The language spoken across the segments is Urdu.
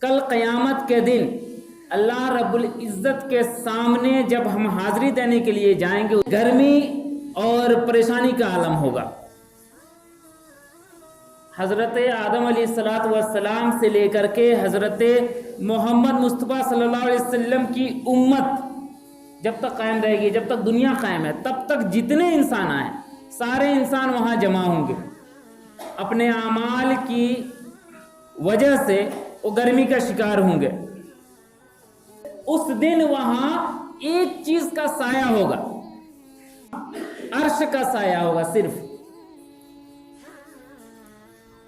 کل قیامت کے دن اللہ رب العزت کے سامنے جب ہم حاضری دینے کے لیے جائیں گے، گرمی اور پریشانی کا عالم ہوگا۔ حضرت آدم علیہ السلام سے لے کر کے حضرت محمد مصطفیٰ صلی اللہ علیہ وسلم کی امت جب تک قائم رہے گی، جب تک دنیا قائم ہے، تب تک جتنے انسان آئیں سارے انسان وہاں جمع ہوں گے۔ اپنے اعمال کی وجہ سے وہ گرمی کا شکار ہوں گے۔ اس دن وہاں ایک چیز کا سایہ ہوگا، عرش کا سایہ ہوگا صرف،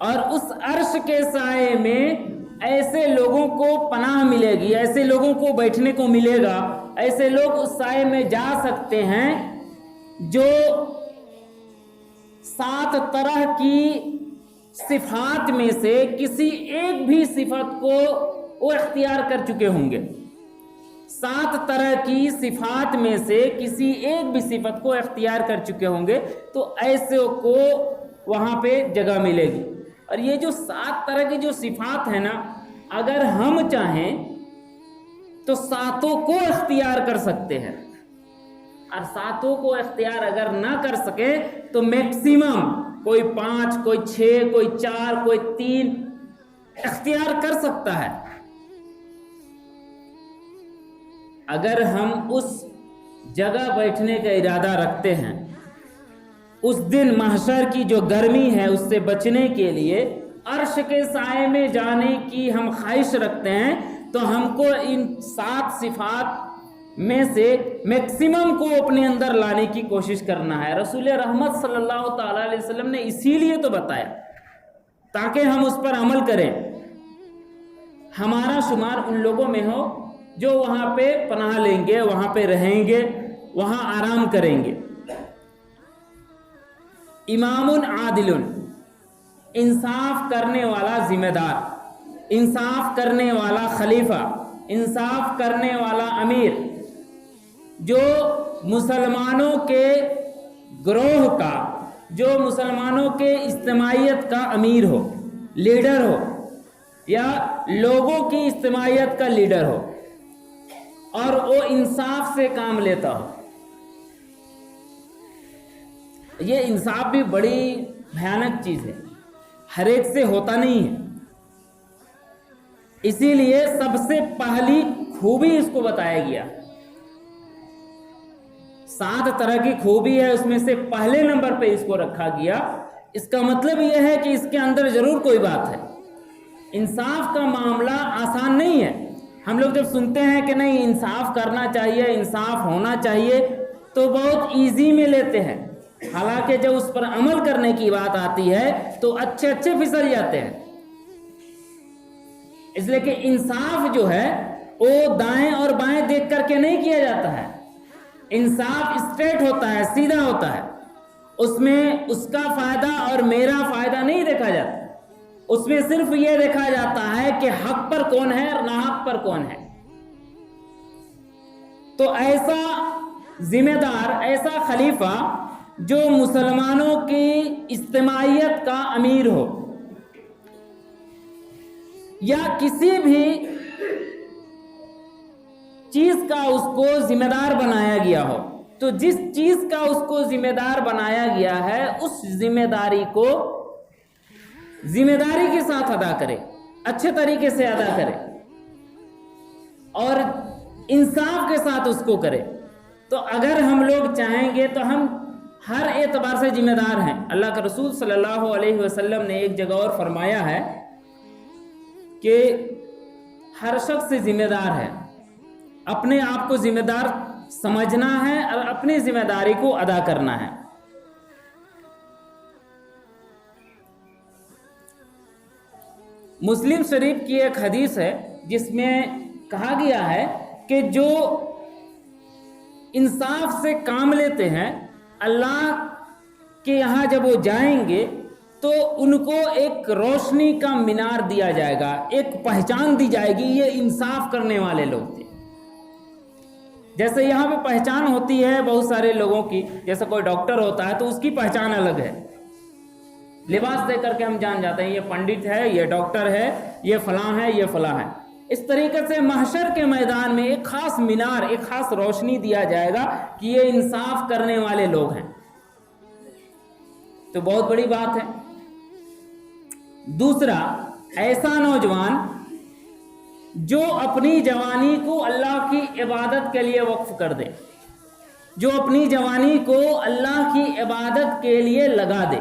اور اس عرش کے سائے میں ایسے لوگوں کو پناہ ملے گی، ایسے لوگوں کو بیٹھنے کو ملے گا، ایسے لوگ اس سائے میں جا سکتے ہیں جو 7 طرح کی صفات میں سے کسی ایک بھی صفت کو وہ اختیار کر چکے ہوں گے۔ 7 طرح کی صفات میں سے کسی ایک بھی صفت کو اختیار کر چکے ہوں گے، تو ایسے کو وہاں پہ جگہ ملے گی۔ اور یہ جو 7 طرح کی جو صفات ہیں نا، اگر ہم چاہیں تو 7 کو اختیار کر سکتے ہیں، اور 7 کو اختیار اگر نہ کر سکے تو میکسیمم کوئی 5، کوئی 6، کوئی 4، کوئی 3 اختیار کر سکتا ہے۔ اگر ہم اس جگہ بیٹھنے کا ارادہ رکھتے ہیں، اس دن محشر کی جو گرمی ہے اس سے بچنے کے لیے عرش کے سائے میں جانے کی ہم خواہش رکھتے ہیں، تو ہم کو ان 7 صفات میں سے میکسیمم کو اپنے اندر لانے کی کوشش کرنا ہے۔ رسول رحمت صلی اللہ تعالی علیہ وسلم نے اسی لیے تو بتایا تاکہ ہم اس پر عمل کریں، ہمارا شمار ان لوگوں میں ہو جو وہاں پہ پناہ لیں گے، وہاں پہ رہیں گے، وہاں آرام کریں گے۔ امام عادل، انصاف کرنے والا ذمہ دار، انصاف کرنے والا خلیفہ، انصاف کرنے والا امیر، جو مسلمانوں کے گروہ کا، جو مسلمانوں کے اجتماعیت کا امیر ہو، لیڈر ہو، یا لوگوں کی اجتماعیت کا لیڈر ہو، اور وہ انصاف سے کام لیتا ہو۔ یہ انصاف بھی بڑی بھیانک چیز ہے، ہر ایک سے ہوتا نہیں ہے، اسی لیے سب سے پہلی خوبی اس کو بتایا گیا۔ 7 طرح کی خوبی ہے، اس میں سے پہلے نمبر پہ اس کو رکھا گیا۔ اس کا مطلب یہ ہے کہ اس کے اندر ضرور کوئی بات ہے۔ انصاف کا معاملہ آسان نہیں ہے۔ ہم لوگ جب سنتے ہیں کہ نہیں انصاف کرنا چاہیے، انصاف ہونا چاہیے، تو بہت ایزی میں لیتے ہیں، حالانکہ جب اس پر عمل کرنے کی بات آتی ہے تو اچھے پھسل جاتے ہیں۔ اس لیے کہ انصاف جو ہے وہ دائیں اور بائیں دیکھ کر کے نہیں کیا جاتا ہے، انصاف اسٹریٹ ہوتا ہے، سیدھا ہوتا ہے، اس میں اس کا فائدہ اور میرا فائدہ نہیں دیکھا جاتا، اس میں صرف یہ دیکھا جاتا ہے کہ حق پر کون ہے اور ناحق پر کون ہے۔ تو ایسا ذمہ دار، ایسا خلیفہ جو مسلمانوں کی اجتماعیت کا امیر ہو، یا کسی بھی چیز کا اس کو ذمہ دار بنایا گیا ہو، تو جس چیز کا اس کو ذمہ دار بنایا گیا ہے اس ذمہ داری کو ذمہ داری کے ساتھ ادا کرے، اچھے طریقے سے ادا کرے اور انصاف کے ساتھ اس کو کرے۔ تو اگر ہم لوگ چاہیں گے تو ہم ہر اعتبار سے ذمہ دار ہیں۔ اللہ کا رسول صلی اللہ علیہ وسلم نے ایک جگہ اور فرمایا ہے کہ ہر شخص ذمہ دار ہے، اپنے آپ کو ذمہ دار سمجھنا ہے اور اپنی ذمہ داری کو ادا کرنا ہے۔ مسلم شریف کی ایک حدیث ہے جس میں کہا گیا ہے کہ جو انصاف سے کام لیتے ہیں، اللہ کے یہاں جب وہ جائیں گے تو ان کو ایک روشنی کا مینار دیا جائے گا، ایک پہچان دی جائے گی، یہ انصاف کرنے والے لوگ تھے۔ جیسے یہاں پہ پہچان ہوتی ہے بہت سارے لوگوں کی، جیسے کوئی ڈاکٹر ہوتا ہے تو اس کی پہچان الگ ہے، لباس دے کر کے ہم جان جاتے ہیں یہ پنڈت ہے، یہ ڈاکٹر ہے، یہ فلاں ہے، یہ فلاں ہے۔ اس طریقے سے محشر کے میدان میں ایک خاص مینار، ایک خاص روشنی دیا جائے گا کہ یہ انصاف کرنے والے لوگ ہیں. تو بہت بڑی بات ہے. دوسرا، ایسا نوجوان جو اپنی جوانی کو اللہ کی عبادت کے لیے وقف کر دے، جو اپنی جوانی کو اللہ کی عبادت کے لیے لگا دے.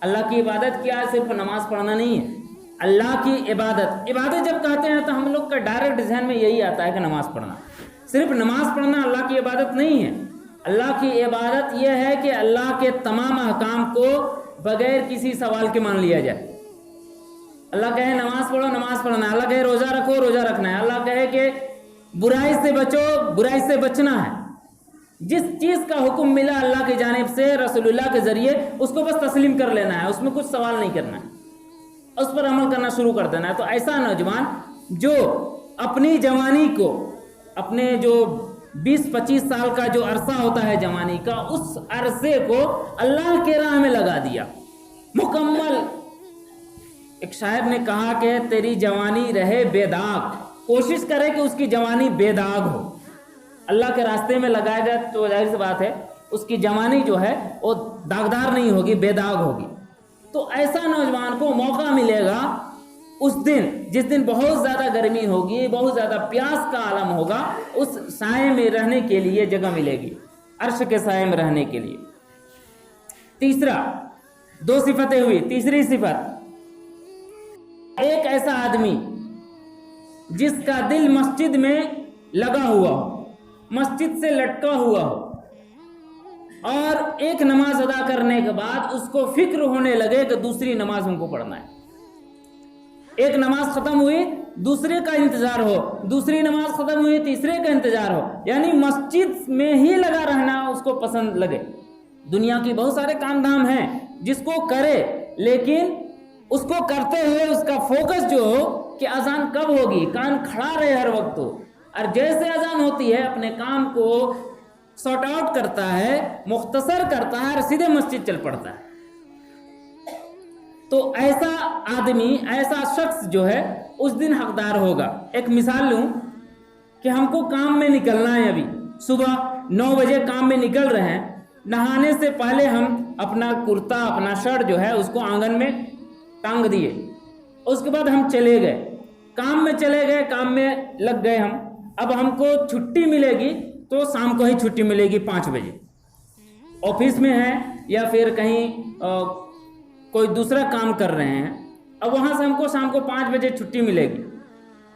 اللہ کی عبادت کیا ہے؟ صرف نماز پڑھنا نہیں ہے. اللہ کی عبادت، عبادت جب کہتے ہیں تو ہم لوگ کا ڈائریکٹ ذہن میں یہی آتا ہے کہ نماز پڑھنا. صرف نماز پڑھنا اللہ کی عبادت نہیں ہے. اللہ کی عبادت یہ ہے کہ اللہ کے تمام احکام کو بغیر کسی سوال کے مان لیا جائے. اللہ کہے نماز پڑھو، نماز پڑھنا ہے. اللہ کہے روزہ رکھو، روزہ رکھنا ہے. اللہ کہے کہ برائی سے بچو، برائی سے بچنا ہے. جس چیز کا حکم ملا اللہ کی جانب سے رسول اللہ کے ذریعے، اس کو بس تسلیم کر لینا ہے، اس میں کچھ سوال نہیں کرنا ہے، اس پر عمل کرنا شروع کر دینا ہے. تو ایسا نوجوان جو اپنی جوانی کو، اپنے جو 20-25 سال کا جو عرصہ ہوتا ہے جوانی کا، اس عرصے کو اللہ کے راہ میں لگا دیا مکمل. ایک شاعر نے کہا کہ تیری جوانی رہے بے داغ، کوشش کرے کہ اس کی جوانی بے داغ ہو. اللہ کے راستے میں لگایا جائے تو ظاہر سی بات ہے اس کی جوانی جو ہے وہ داغدار نہیں ہوگی، بے داغ ہوگی. تو ایسا نوجوان کو موقع ملے گا اس دن، جس دن بہت زیادہ گرمی ہوگی، بہت زیادہ پیاس کا عالم ہوگا، اس سائے میں رہنے کے لیے جگہ ملے گی، عرش کے سائے میں رہنے کے لیے. تیسرا، 2 صفتیں ہوئی. تیسری صفت، ایک ایسا آدمی جس کا دل مسجد میں لگا ہوا ہو، مسجد سے لٹکا ہوا ہو، اور ایک نماز ادا کرنے کے بعد اس کو فکر ہونے لگے کہ دوسری نماز ہم کو پڑھنا ہے. ایک نماز ختم ہوئی، دوسرے کا انتظار ہو، دوسری نماز ختم ہوئی، تیسرے کا انتظار ہو. یعنی مسجد میں ہی لگا رہنا اس کو پسند لگے. دنیا کی بہت سارے کام دھام ہیں جس کو کرے، لیکن اس کو کرتے ہوئے اس کا فوکس جو ہو کہ اذان کب ہوگی، کان کھڑا رہے ہر وقت ہو. اور جیسے اذان ہوتی ہے اپنے کام کو سارٹ آؤٹ کرتا ہے، مختصر کرتا ہے اور سیدھے مسجد چل پڑتا ہے. تو ایسا آدمی، ایسا شخص جو ہے اس دن حقدار ہوگا. ایک مثال لوں کہ ہم کو کام میں نکلنا ہے، ابھی صبح 9 بجے کام میں نکل رہے ہیں. نہانے سے پہلے ہم اپنا کرتا، اپنا شرٹ جو ہے اس کو آنگن میں ٹانگ دیے. اس کے بعد ہم چلے گئے، کام میں چلے گئے، کام میں لگ گئے ہم. اب ہم کو چھٹی ملے گی تو شام کو ہی چھٹی ملے گی 5 بجے. آفس میں ہیں یا پھر کہیں کوئی دوسرا کام کر رہے ہیں، اب وہاں سے ہم کو شام کو 5 بجے چھٹی ملے گی.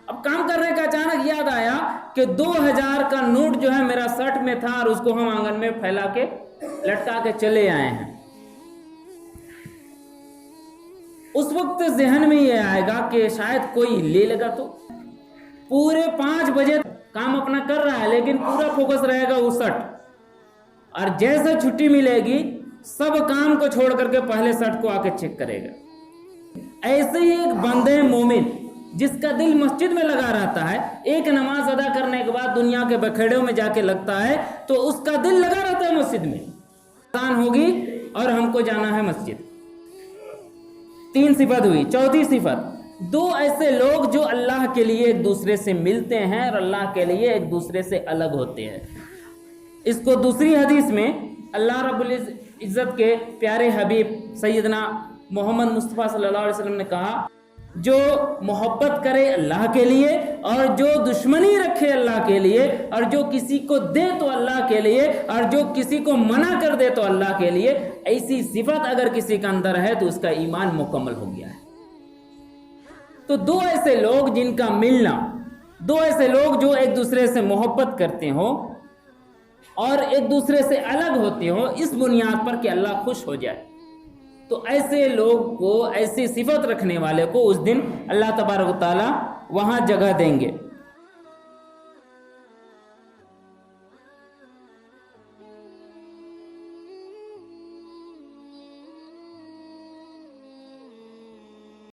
اب کام کرنے کا اچانک یاد آیا کہ 2000 کا نوٹ جو ہے میرا شرٹ میں تھا اور اس کو ہم آنگن میں پھیلا کے لٹکا کے چلے آئے ہیں. اس وقت ذہن میں یہ آئے گا کہ شاید کوئی لے لگا. تو پورے 5 بجے کام اپنا کر رہا ہے لیکن پورا فوکس رہے گا وہ شرٹ، اور جیسے چھٹی ملے گی سب کام کو چھوڑ کر کے پہلے شرٹ کو آ کے چیک کرے گا. ایسے ہی ایک بندے مومن جس کا دل مسجد میں لگا رہتا ہے، ایک نماز ادا کرنے کے بعد دنیا کے بکھیڑوں میں جا کے لگتا ہے تو اس کا دل لگا رہتا ہے مسجد میں. اذان ہوگی اور ہم کو جانا ہے مسجد. 3 صفت ہوئی. چوتھی صفت، 2 ایسے لوگ جو اللہ کے لیے ایک دوسرے سے ملتے ہیں اور اللہ کے لیے ایک دوسرے سے الگ ہوتے ہیں. اس کو دوسری حدیث میں اللہ رب العزت کے پیارے حبیب سیدنا محمد مصطفیٰ صلی اللہ علیہ وسلم نے کہا، جو محبت کرے اللہ کے لیے اور جو دشمنی رکھے اللہ کے لیے، اور جو کسی کو دے تو اللہ کے لیے اور جو کسی کو منع کر دے تو اللہ کے لیے، ایسی صفت اگر کسی کا اندر ہے تو اس کا ایمان مکمل ہو گیا ہے. تو 2 ایسے لوگ جن کا ملنا، 2 ایسے لوگ جو ایک دوسرے سے محبت کرتے ہوں اور ایک دوسرے سے الگ ہوتے ہوں اس بنیاد پر کہ اللہ خوش ہو جائے، تو ایسے لوگ کو، ایسی صفت رکھنے والے کو اس دن اللہ تبارک و تعالی وہاں جگہ دیں گے.